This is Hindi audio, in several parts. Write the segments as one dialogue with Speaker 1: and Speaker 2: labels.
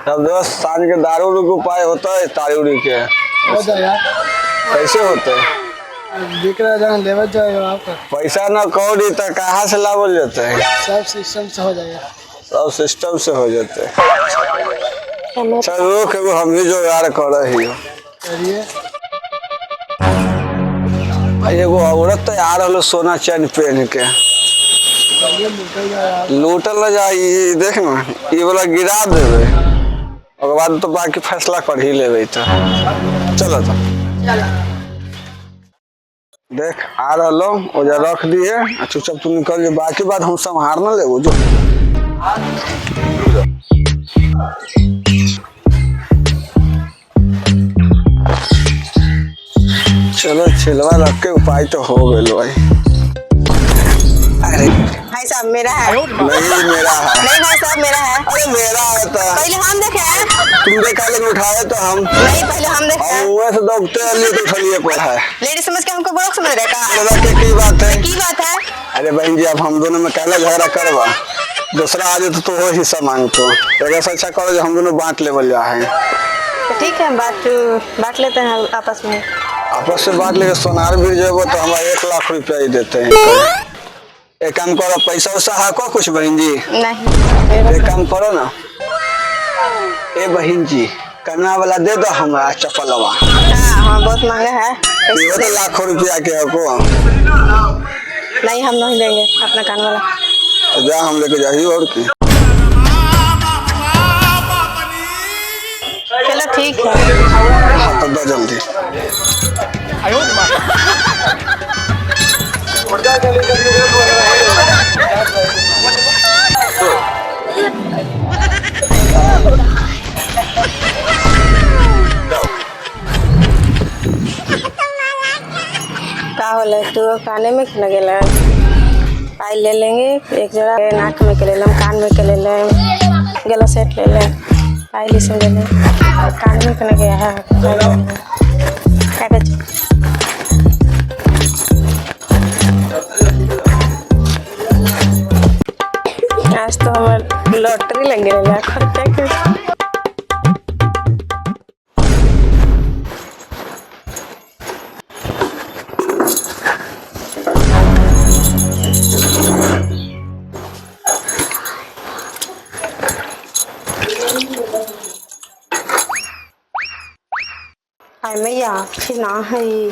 Speaker 1: तब दोस्त सांझ के दारू उरू के उपाय होता है तारी उड़ी के
Speaker 2: हो जाएगा।
Speaker 1: कैसे होते है?
Speaker 2: बिक रहा जहाँ लेवल जाएगा आपका
Speaker 1: पैसा न कौड़ी तो कहाँ से लावल जाता है?
Speaker 2: सब सिस्टम से हो जाएगा।
Speaker 1: सब सिस्टम से हो जाते है। चल रोक एगो हम ही जोगाड़ कर रही हो।
Speaker 2: करिए।
Speaker 1: एगो औरत तो आ रहा सोना चैन पहन के लूटल न जाई। देख न ये वाला गिरा देवे और बाद तो बाकी फैसला कर ही लेवे। तो चलो तो देख आ रहा ओजा रख दिए चुपचाप तू निकल जो। बाकी बात हम संभार न ले जो। चलो छिलवा रख के उपाय तो हो गए भाई। अरे
Speaker 3: भाई साहब मेरा है।
Speaker 1: नहीं मेरा है।
Speaker 3: नहीं भाई साहब मेरा है।
Speaker 1: अरे मेरा होता
Speaker 3: पहले हम देखे हैं।
Speaker 1: तुम देखा लेकिन उठाए तो हम
Speaker 3: नहीं पहले हम देखे हैं।
Speaker 1: मुँह से दौड़ते लिए तो खलिए पर है।
Speaker 3: लेडी समझ के हमको बड़ों समझ रहे का?
Speaker 1: की बात है?
Speaker 3: की बात है?
Speaker 1: अरे बहन जी अब हम दोनों में कहला झगड़ा करवा दूसरा आ जाए तो वो हिस्सा मांगतो। ऐसा अच्छा करो जो हम दोनों बांट लेवल जा है।
Speaker 3: तो ठीक है बांट लेते हैं आपस में।
Speaker 1: आपस से बांट लेके सोनार भी जेबो तो हमारे 1 लाख रुपया ही देते हैं। एक काम करो पैसा वैसा हाको कुछ बहन जी।
Speaker 3: नहीं
Speaker 1: एक काम करो ना ए बहन जी कन्ना वाला दे दो हमारा चप्पलवा।
Speaker 3: हाँ बहुत महंगा है।
Speaker 1: ये तो लाखों रुपया के हको।
Speaker 3: नहीं हम नहीं देंगे अपना कान वाला।
Speaker 1: तो जा हम लेके जाइए और की।
Speaker 3: चलो ठीक है।
Speaker 1: हाँ तो दो जल्दी।
Speaker 3: का होला तू काने में लगेला पायल ले लेंगे एक जरा नाक में के ले लें कान में के ले लें गला सेट ले लें पायल से ले लें कान में के गया है क्या कहते आज तो हमारे लॉटरी लग गया खर्चा के। हाय मैया फिर ना है ये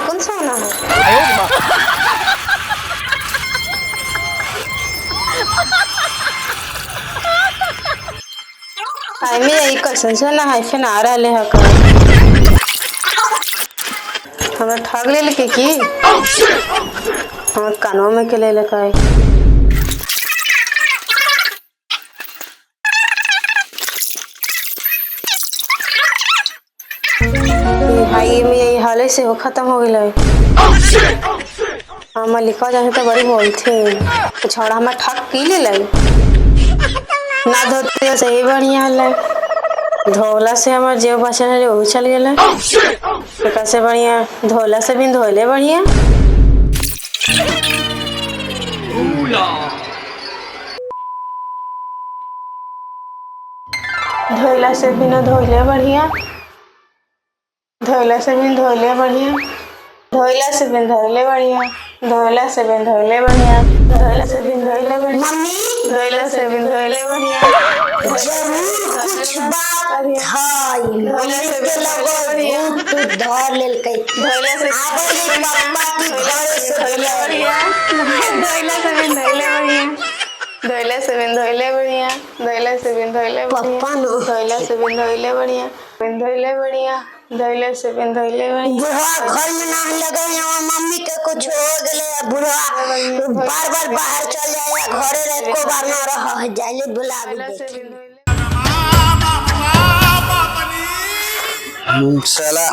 Speaker 3: कौन सा ना है? हाय मैया ये कैसन सा ना है फिर ना रहा ले है हमरा ठग ले लेके की हम कानों में के ले लेके भाई में यही हाले से वो खत्म हो गया। हम लिखा जाए तो बड़ी बोलते छोड़ा हमारे ठग की ले लाई ना धोते सही बढ़िया है धोला से हमारे जेब बचल है वो चल गया कैसे बढ़िया धोला से भी धोले बढ़िया धोला से भी ना धोले बढ़िया धोला से भी धोले बढ़िया धोला से भी धोले बढ़िया धोला से भी धोले बढ़िया धोला से भी धोले बढ़िया मम्मी धोला से भी धोले बढ़िया
Speaker 4: जरूर कुछ बात है
Speaker 3: धोला से भी धोले बढ़िया
Speaker 4: तू धर लेल कई
Speaker 3: धोला से
Speaker 4: पापा की घर से
Speaker 3: धोले बढ़िया धोला से भी धोले बढ़िया धोला से भी धोले बढ़िया धोला से भी धोले
Speaker 4: पापा नो
Speaker 3: धोला से भी धोले बढ़िया धोले बढ़िया धोले से भी धोले बढ़िया
Speaker 4: बुढ़ा घर में ना लगे यहाँ मम्मी के कुछ हो गले बुढ़ा बार बार बाहर चल जाए घरे रह को बार ना रह जाइले बुला
Speaker 1: साला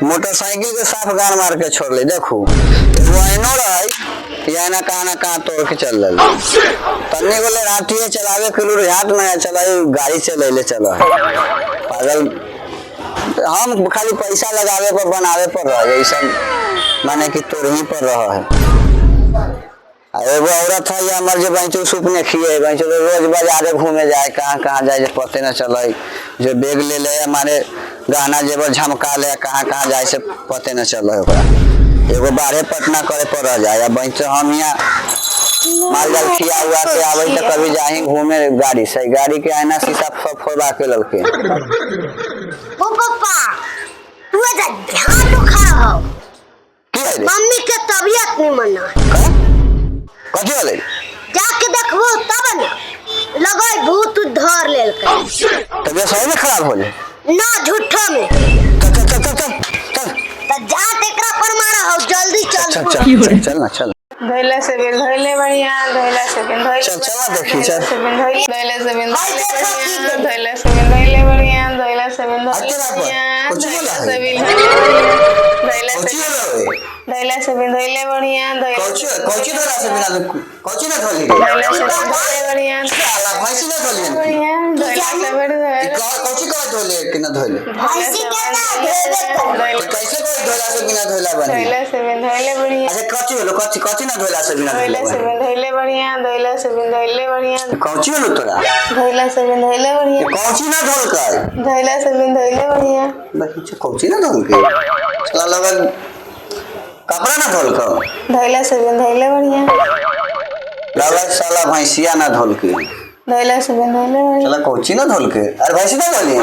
Speaker 1: मोटरसाइकिल के साफ गाड़ मार के छोड़ ले देखो वाइनो रही या ना कहाँ तोड़ के चल रही तन्ने बोले रात ही चलावे किलो हाथ में चलाए गाड़ी चले ले चला पागल हम खाली पैसा लगावे पर बनावे पर रह ऐसा माने कि तोड़ ही पर रहा है एगो औरत है या मर जो बैंचो सुपने खिए बैंचो तो रोज बाजारे घूमे जाए कहाँ कहाँ जाए जे पते न चले जो बैग ले ले हमारे गहना जेवर झमका ले कहाँ कहाँ जाए से पते न चले ओकरा एगो बारह पटना करे पर रह जाए बैंचो हम यहाँ माल जाल खिया हुआ के आवे तो कभी जाही घूमे गाड़ी से गाड़ी के आईना शीशा सब फोड़वा के ललके
Speaker 4: ओ पापा तू जा ध्यान रखा हो
Speaker 1: की है रे
Speaker 4: मम्मी के तबीयत नहीं मना
Speaker 1: कथी होले
Speaker 4: जाके देखबो तब ना लगै भूत धर लेल के
Speaker 1: तबियत सही में खराब होले
Speaker 4: ना झूठो में
Speaker 1: चल
Speaker 4: त जा तेकरा पर मारा हो जल्दी चल
Speaker 1: चल ना चल
Speaker 3: धोइला से बिन धोइले बढ़िया धोइला से बिन धोइले
Speaker 1: चल चला देखी चल
Speaker 3: धोइला से बिन धोइले बढ़िया धोइला से बिन धोइले बढ़िया धोइला से बिन धोइले बढ़िया धोइला से बिन धोइले बढ़िया
Speaker 1: कौची धोला से बिना कौची ना धोली
Speaker 3: धोइला से बिन धोइले बढ़िया
Speaker 1: साला भैंसी ना धोली
Speaker 3: बढ़िया धोइला से बिन धोइले
Speaker 1: कौची का धोले कि ना धोले
Speaker 4: भैंसी के ना भेबे
Speaker 1: तो कैसे कोई धोला से बिना धोला बनी
Speaker 3: धोइला से बिन धोइले बढ़िया
Speaker 1: अच्छा कौची होलो कौची कौची ना धोला से बिना
Speaker 3: धोइला से बिन धोइले बढ़िया धोइला से बिन धोइले बढ़िया
Speaker 1: कौची होलो तोरा
Speaker 3: धोइला से बिन धोइले बढ़िया
Speaker 1: कौची ना धोल कर
Speaker 3: धोइला से बिन धोइले बढ़िया
Speaker 1: बच्चे कौची ना धोल के चला लगन कपड़ा ना धोल कर
Speaker 3: धोइला से बिन धोइले बढ़िया
Speaker 1: लगा साला भैंसिया ना धोल के
Speaker 3: धोइला से बिन धोइले बढ़िया
Speaker 1: चला कौची ना धोल के अरे भैंसी ना धोली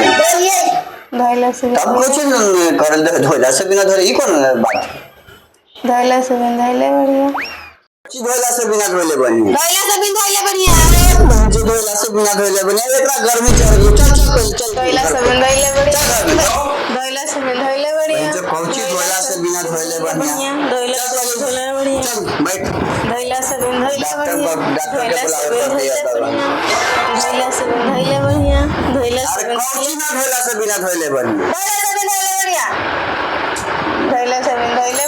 Speaker 3: धोइला से बिन
Speaker 1: तब कौची कर धोला से बिना धोले ई कौन बात
Speaker 3: धोइला से बिन धोइले बढ़िया
Speaker 1: कौची धोला से बिना धोले बनी
Speaker 4: धोइला से बिन धोइले बढ़िया
Speaker 1: जो धोला से बिना धोले बनी एकरा गर्मी चढ़ गई चल
Speaker 3: धोइला से बिन धोइले बढ़िया धोइला से बिन धोइले बढ़िया
Speaker 1: जो कौची धोला से बिना धोले बढ़िया
Speaker 3: धोइला से बिन धोइले बढ़िया
Speaker 1: चल बैठ
Speaker 3: धोइला से बिन धोइले बढ़िया
Speaker 1: डॉक्टर के
Speaker 3: धोइला से बिन धोइले बढ़िया धोइला से
Speaker 1: अरे
Speaker 3: बिन
Speaker 1: कौची ना धोला से बिना धोले बनी
Speaker 3: धोइला से बिन धोइले बढ़िया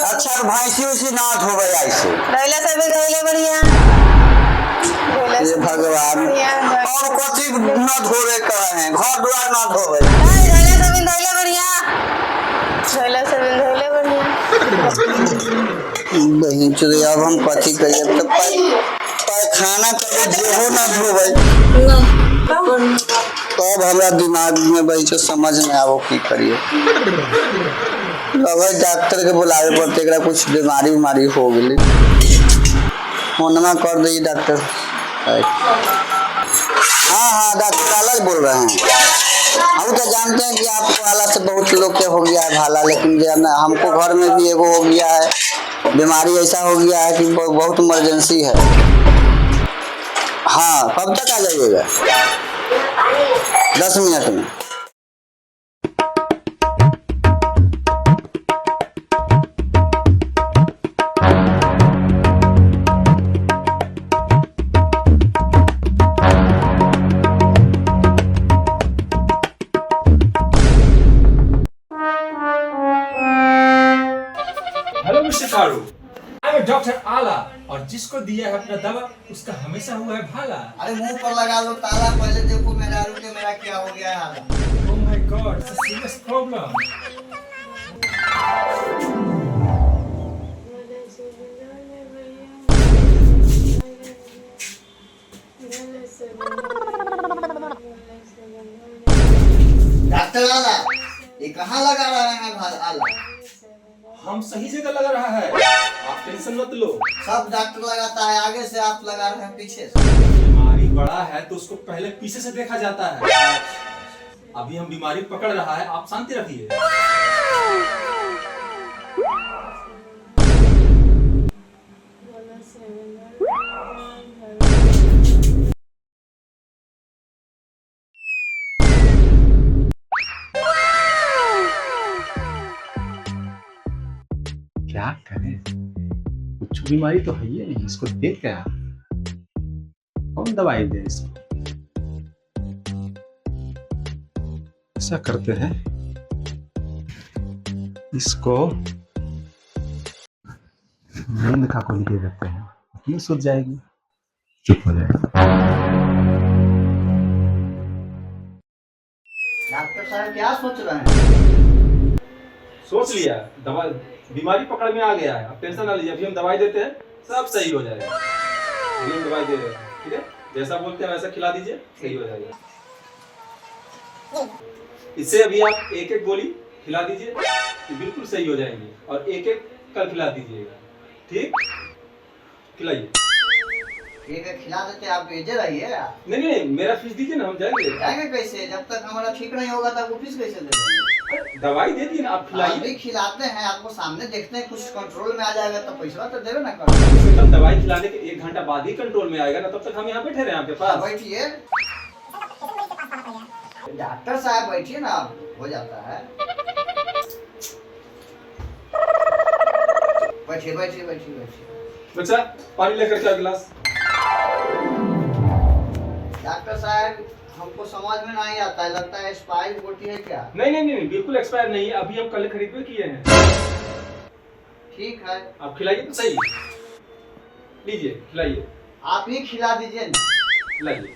Speaker 1: अच्छा भैंसी उसी ना धोवे ऐसे
Speaker 3: धोइला से बिन धोइले बढ़िया
Speaker 1: ये भगवान और कथी ना धोवे कहे घर द्वार ना धोवे
Speaker 3: धोइला से बिन धोइले बढ़िया धोइला से बिन धोइले बढ़िया
Speaker 1: बहन चुरे अब हम कथी करिए तो पैखाना करे जेहो ना धोवे तब हमरा दिमाग में बैठो समझ में आवो की करिए अब डॉक्टर के बुलावे पड़ते एकरा कुछ बीमारी हो गेली फोनमा कर दे डॉक्टर हाँ डॉक्टर अलग बोल रहे हैं हम तो जानते हैं कि आपको आला से बहुत लोग के हो गया है भाला लेकिन हमको घर में भी एगो हो गया है बीमारी ऐसा हो गया है कि बहुत इमरजेंसी है हाँ कब तक आ जाइएगा 10 मिनट में
Speaker 5: hello mister Karu I am doctor आला और जिसको दिया है अपना दवा उसका हमेशा हुआ है भाला
Speaker 1: अरे मुंह पर लगा लो ताला पहले देखो मेरा क्या हो गया है
Speaker 5: oh my God it's a serious problem
Speaker 1: doctor आला ये कहाँ लगा रहा है आला
Speaker 5: हम सही जगह लगा रहा है आप टेंशन मत लो
Speaker 1: सब डॉक्टर लगाता है आगे से आप लगा रहे हैं पीछे से
Speaker 5: बीमारी बड़ा है तो उसको पहले पीछे से देखा जाता है अभी हम बीमारी पकड़ रहा है आप शांति रखिए क्या करें कुछ बीमारी तो है ही नहीं इसको देख क्या कौन दवाई दे इसको ऐसा करते हैं इसको नींद का गोली दे देते हैं नींद सूझ जाएगी चुप हो जाएगा
Speaker 1: डॉक्टर साहब क्या सोच रहे हैं
Speaker 5: सोच लिया दवा बीमारी पकड़ में आ गया है अब टेंशन ना लीजिए अभी हम दवाई देते हैं सब सही हो जाएगा ग्रीन दवाई दे रहे हैं, ठीक है? जैसा बोलते हैं वैसा खिला दीजिए, सही हो जाएगा। इससे अभी आप एक एक गोली खिला दीजिए, ये बिल्कुल सही हो जाएंगे, और एक एक कल खिला दीजिएगा, ठीक? खिलाइए।
Speaker 1: ठीक है, खिला देते, आप भेजे रहिए।
Speaker 5: नहीं नहीं, मेरा फीस दीजिए ना, हम जाएंगे।
Speaker 1: जाएंगे कैसे? जब तक हमारा ठीक नहीं होगा तब ऑफिस कैसे दे देंगे?
Speaker 5: दवाई दे दी ना, आप खिलाइए।
Speaker 1: अभी खिलाते हैं, आपको सामने देखते हैं, कुछ कंट्रोल में आ जाएगा तो पैसा तो देवे ना कर।
Speaker 5: कल दवाई खिलाने के 1 घंटा बाद ही कंट्रोल में आएगा ना, तब तक हम यहाँ बैठे रहे आपके पास।
Speaker 1: बैठिए, डॉक्टर साहब बैठिए ना, हो जाता है। बैठिए बैठिए बैठिए बैठिए।
Speaker 5: बच्चा पानी लेकर के गिलास।
Speaker 1: डॉक्टर साहब, हमको समझ में नहीं आता है, लगता है एक्सपायर्ड बोटी है क्या?
Speaker 5: नहीं नहीं नहीं, बिल्कुल एक्सपायर नहीं है, अभी हम कल खरीद के किए हैं।
Speaker 1: ठीक है,
Speaker 5: आप खिलाइए तो सही। लीजिए, खिलाइए।
Speaker 1: आप ही खिला दीजिए ना।
Speaker 5: खिलाइए।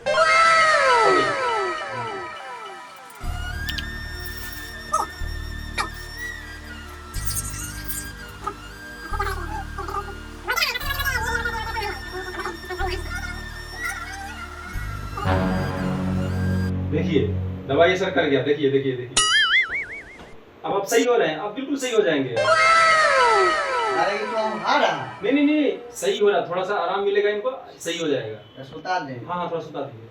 Speaker 5: देखिए, दवाई असर कर गया, देखिए देखिए देखिए। अब आप सही हो रहे हैं, आप बिल्कुल सही हो जाएंगे।
Speaker 1: अरे ये तो हम खा रहा है।
Speaker 5: नहीं नहीं नहीं, सही हो रहा, थोड़ा सा आराम मिलेगा इनको, सही हो जाएगा।
Speaker 1: सुता दें।
Speaker 5: हाँ हाँ, थोड़ा सुता दीजिए।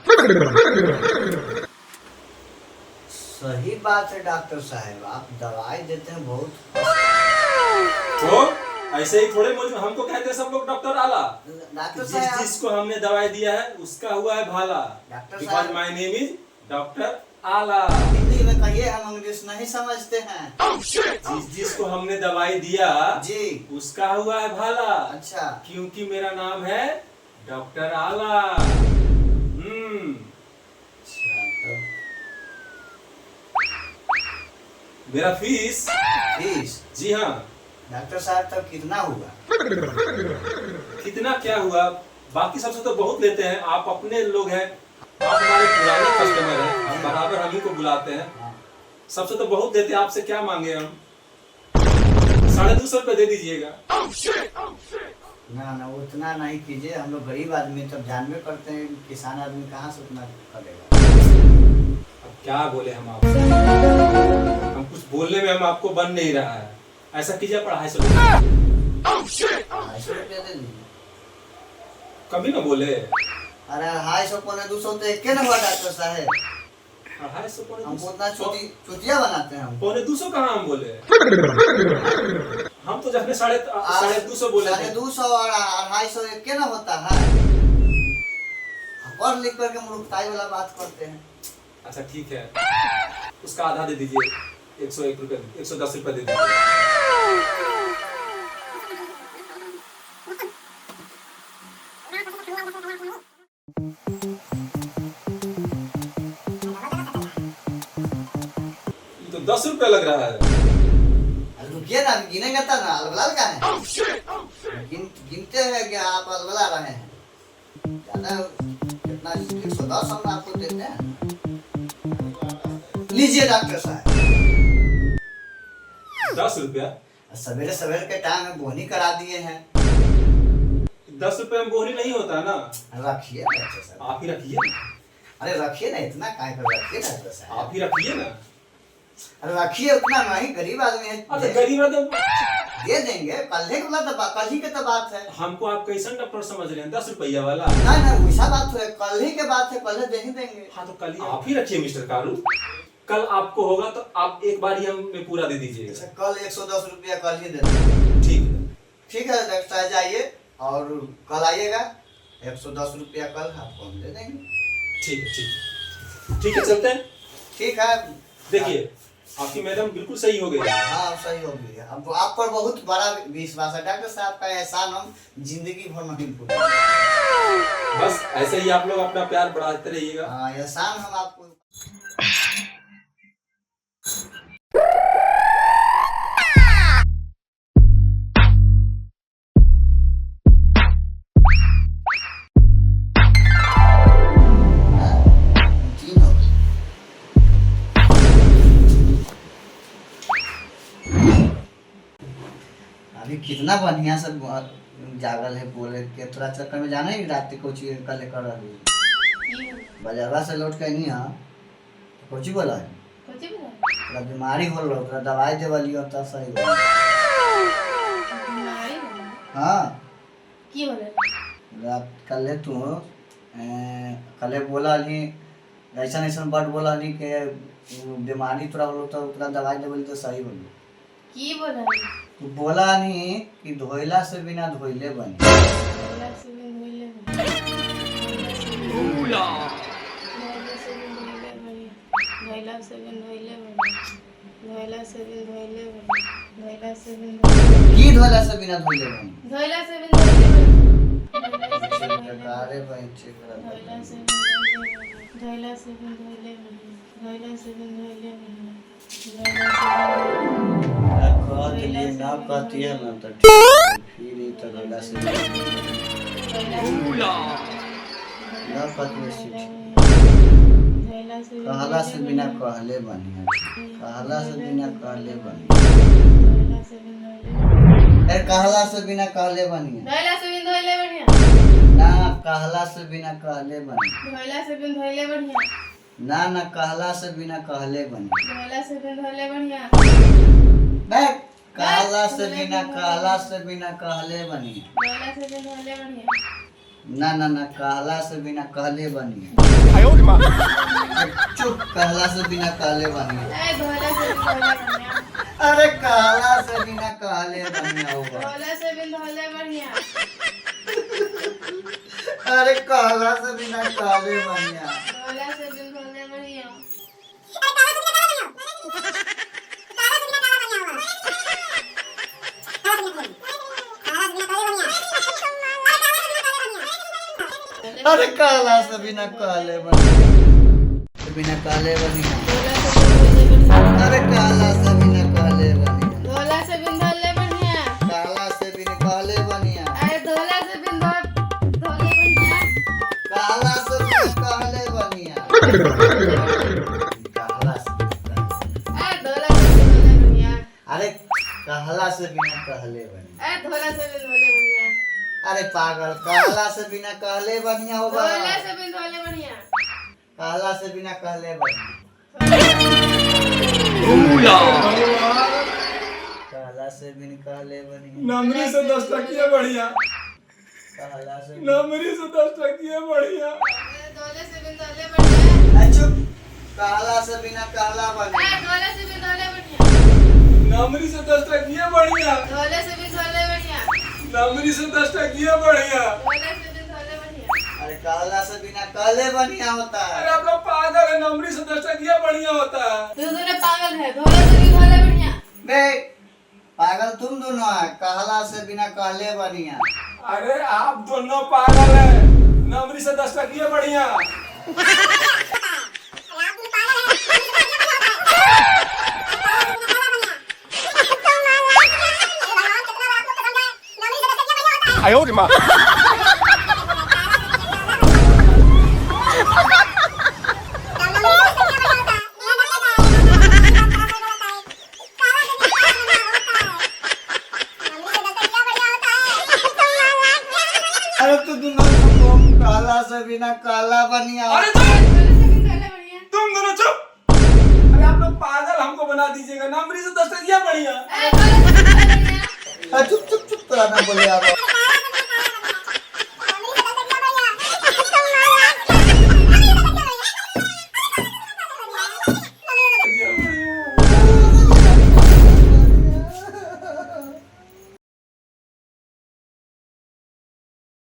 Speaker 1: सही बात है डॉक्टर साहब, आप दवाई देते हैं बहुत।
Speaker 5: तो ऐसे ही थोड़े मुझे हमको कहते हैं सब लोग डॉक्टर आला।
Speaker 1: डॉक्टर
Speaker 5: जिस
Speaker 1: साहब,
Speaker 5: जिसको हमने दवाई दिया है उसका हुआ है भाला।
Speaker 1: डॉक्टर
Speaker 5: बिकॉज
Speaker 1: साहब,
Speaker 5: माय नेम इज डॉक्टर आला।
Speaker 1: हिंदी में कहिए, हम इंग्लिश नहीं समझते हैं।
Speaker 5: जिसको हमने दवाई दिया
Speaker 1: जी।
Speaker 5: उसका हुआ है भाला।
Speaker 1: अच्छा,
Speaker 5: क्योंकि मेरा नाम है डॉक्टर आला। मेरा फीस जी हाँ।
Speaker 1: डॉक्टर साहब तब कितना हुआ?
Speaker 5: कितना क्या हुआ, बाकी सबसे तो बहुत लेते हैं, आप अपने लोग हैं, आप हमारे पुराने कस्टमर हैं, हम बराबर हम ही को बुलाते हैं, सबसे तो बहुत देते हैं, आपसे क्या मांगे हम? 250 रुपए दे दीजिएगा।
Speaker 1: ना ना, उतना नहीं कीजिए, हम लोग गरीब आदमी, तब जानबे करते हैं किसान आदमी कहाँ से उतना करेगा।
Speaker 5: अब क्या बोले हम आपसे, हम कुछ बोलने में हम आपको बन नहीं रहा है। ऐसा कीजिए, 250 रुपए।
Speaker 1: 250 रुपया दे दीजिए।
Speaker 5: कभी ना बोले।
Speaker 1: अरे 250 पौने 200 तो एक ना हुआ डॉक्टर साहब।
Speaker 5: 250 पौने
Speaker 1: हम
Speaker 5: 200
Speaker 1: उतना चुतिया बनाते हैं हम।
Speaker 5: पौने 200 कहाँ हम बोले? हम तो जब 250 बोले थे।
Speaker 1: 250 और 250 एक ना होता है। पढ़ लिख करके मूर्खताई वाला बात करते हैं।
Speaker 5: अच्छा ठीक है, उसका आधा दे दीजिए, 101 रुपए, 110 रुपए दे दीजिए। तो 10 रुपए लग रहा है।
Speaker 1: रुकिए ना, गिनेंगे तब ना, अलबलाल का है। गिनते हैं कि आप अलबला रहे हैं। ज्यादा कितना 110 हम आपको देते हैं। लीजिए डॉक्टर साहब।
Speaker 5: 10 रुपया?
Speaker 1: सवेरे सवेरे के टाइम में बोनी करा दिए हैं।
Speaker 5: 10 रुपए में बोनी नहीं होता है ना।
Speaker 1: रखिए डॉक्टर साहब।
Speaker 5: आप ही रखिए।
Speaker 1: अरे रखिए ना, इतना काय कर रखिए डॉक्टर साहब।
Speaker 5: आप ही रखिए ना।
Speaker 1: अरे रखिए, उतना नहीं, गरीब आदमी है।
Speaker 5: अरे गरीब आदमी
Speaker 1: दे देंगे, कल ही कल ही के तो बात है।
Speaker 5: हमको आप कैसन डॉक्टर समझ रहे हैं? 10 रुपया वाला?
Speaker 1: नहीं नहीं, वैसा बात है, कल ही के बात है, कल ही दे ही देंगे।
Speaker 5: हाँ तो कल ही आप ही रखिए मिस्टर कारू। कल आपको होगा तो आप एक बार ही हमें पूरा दे दीजिएगा।
Speaker 1: अच्छा, कल 110 रुपया कल ही दे देंगे।
Speaker 5: ठीक है।
Speaker 1: ठीक है डॉक्टर साहब, जाइए और कल आइएगा। 110 रुपया कल आपको हम दे देंगे।
Speaker 5: ठीक है, ठीक है, ठीक है, चलते हैं।
Speaker 1: ठीक है।
Speaker 5: देखिए, आपकी मैडम बिल्कुल सही हो गई।
Speaker 1: हाँ सही हो गई है। अब आप पर बहुत बड़ा विश्वास है डॉक्टर साहब का, एहसान हम जिंदगी भर नहीं भूलेंगे।
Speaker 5: बस ऐसे ही आप लोग अपना प्यार बढ़ाते रहिएगा।
Speaker 1: हाँ, एहसान हम आपको। अभी कितना बढ़िया से
Speaker 6: जागल है बोले के तोरा चक्कर में जाना ही रात को चीज कल कर रही बाजारवा से लौट के नहीं हां कोची बोला है तोरा बीमारी हो रहा तोरा दवाई देवली और त सही हो हां
Speaker 3: की बोले
Speaker 6: रात कल तू कल बोला नहीं ऐसा ऐसा बात बोला नहीं के बीमारी तोरा हो तो तोरा दवाई देवली तो सही बोली
Speaker 3: की बोला
Speaker 6: तू बोला नहीं कि धोइला से बिना धोइले बनी
Speaker 3: धोइला से बिन धोइले धोइला से बिन धोइले धोइला से बिन धोइले धोइला से बिन
Speaker 6: की धोइला से बिना धोइले बनी
Speaker 3: धोइला से बिन धोइले
Speaker 6: अरे भाई चेक करा
Speaker 3: धोइला से धोइला से बिन धोइले धोइला से बिन धोइले
Speaker 6: कहती ना कहती है ना तो फिर ही तो धोइला से ना कहती है कहला से बिना कहले बनी कहला से बिना कहले बनी कहला से बिना कहले बनी
Speaker 3: धोइला से बिन धोइले बढ़िया
Speaker 6: ना कहला से बिना कहले बनी
Speaker 3: धोइला से बिन धोइले बढ़िया
Speaker 6: ना कहला से बिना कहले बनी
Speaker 3: धोइला से बिन धोइले बढ़िया
Speaker 6: ना कहला से बिना कहले बनी
Speaker 3: धोइला से बिन धोइले बढ़िया
Speaker 6: ना कहला से बिना कहले बनी चुप कहला से बिना कहले बनी
Speaker 3: ए धोइला से बिन धोइले बढ़िया
Speaker 6: अरे कहला से बिना कहले बनी होगा
Speaker 3: धोइला से बिन धोइले बढ़िया
Speaker 6: अरे कहला से बिना कहले बनी
Speaker 3: धोइला से बिन धोइले बढ़िया
Speaker 6: अरे कहला से बिना कहले बनी बिना कहले बनी अरे कहला से बिना कहले बनी
Speaker 3: धोइला से बिन धोइले बढ़िया
Speaker 6: कहला से बिना कहले बनी
Speaker 3: अरे धोइला से बिन धोइले बढ़िया
Speaker 6: कहला से बिना कहले बनी कहला से
Speaker 3: ए धोइला से बिन धोइले बढ़िया
Speaker 6: अरे कहला से बिना कहले बनी
Speaker 3: ए धोइला से बिन धोइले बढ़िया
Speaker 6: अरे पागल कहला से बिना कहले बढ़िया होगा
Speaker 3: धोइला से बिन धोइले बढ़िया
Speaker 6: कहला से बिना कहले बढ़िया कहला से बिना कहले बढ़िया
Speaker 5: नमरी से 10 टकिया बढ़िया
Speaker 6: कहला से
Speaker 5: नमरी से 10 टकिया बढ़िया
Speaker 3: धोइला से बिन धोइले बढ़िया
Speaker 6: चुप कहला से बिना कहला बढ़िया
Speaker 3: ए धोइला से बिन धोइले बढ़िया
Speaker 5: नमरी से 10 टकिया बढ़िया
Speaker 3: धोइला से बिन धोइले बढ़िया
Speaker 5: नमरी से 10 टकिया बढ़िया
Speaker 3: धोइला से बिन धोइले बढ़िया
Speaker 6: अरे कहला से बिना कहले बढ़िया होता
Speaker 5: अरे
Speaker 6: है
Speaker 5: आप लोग पागल है नमरी से 10 टकिया बढ़िया होता है
Speaker 3: तू दोनों पागल है धोइला से बिन धोइले बढ़िया
Speaker 6: बे पागल तुम दोनों है कहला से बिना कहले बढ़िया
Speaker 5: अरे आप दोनों पागल है नमरी से 10 टकिया बढ़िया
Speaker 6: अरे तू दोनों कहला से बिना कहला बढ़िया
Speaker 5: अरे
Speaker 3: धोइला से बिन धोइले बढ़िया
Speaker 5: तुम दोनों चुप अरे आप लोग पागल हमको बना दीजिएगा नमरी से 10 टकिया बढ़िया
Speaker 3: ए धोइला से बिन धोइले बढ़िया
Speaker 6: चुप चुप चुप तोरा ना बोले अब